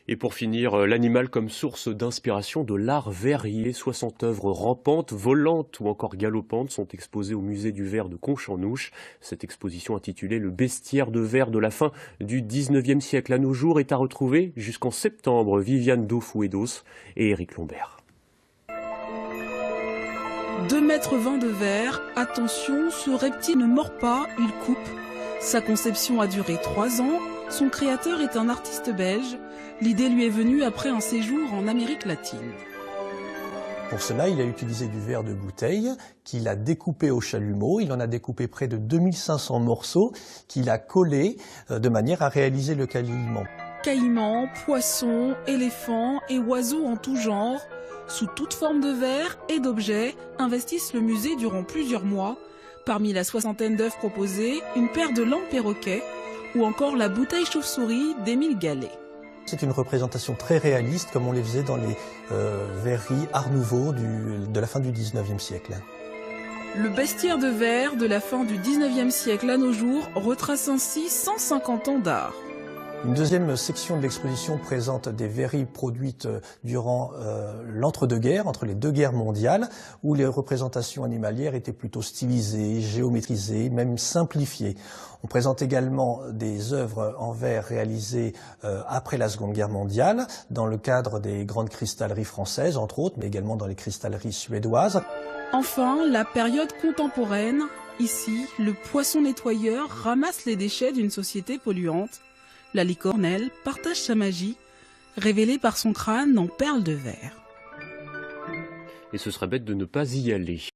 Et pour finir, l'animal comme source d'inspiration de l'art verrier. 60 œuvres rampantes, volantes ou encore galopantes sont exposées au musée du verre de Conches-en-Ouche. Cette exposition intitulée Le bestiaire de verre de la fin du 19e siècle à nos jours est à retrouver jusqu'en septembre. Viviane Dofouedos et Éric Lombert. 2,20 m de verre. Attention, ce reptile ne mord pas, il coupe. Sa conception a duré 3 ans. Son créateur est un artiste belge. L'idée lui est venue après un séjour en Amérique latine. Pour cela, il a utilisé du verre de bouteille qu'il a découpé au chalumeau. Il en a découpé près de 2500 morceaux qu'il a collés de manière à réaliser le caillement. Caïmans, poissons, éléphants et oiseaux en tout genre, sous toute forme de verre et d'objets, investissent le musée durant plusieurs mois. Parmi la soixantaine d'œuvres proposées, une paire de lampes perroquets ou encore la bouteille chauve-souris d'Émile Gallet. C'est une représentation très réaliste comme on les faisait dans les verreries Art Nouveau de la fin du 19e siècle. Le bestiaire de verre de la fin du 19e siècle à nos jours retrace ainsi 150 ans d'art. Une deuxième section de l'exposition présente des verreries produites durant l'entre-deux-guerres, entre les deux guerres mondiales, où les représentations animalières étaient plutôt stylisées, géométrisées, même simplifiées. On présente également des œuvres en verre réalisées après la Seconde Guerre mondiale, dans le cadre des grandes cristalleries françaises, entre autres, mais également dans les cristalleries suédoises. Enfin, la période contemporaine. Ici, le poisson nettoyeur ramasse les déchets d'une société polluante. La licornelle partage sa magie, révélée par son crâne en perles de verre. Et ce serait bête de ne pas y aller.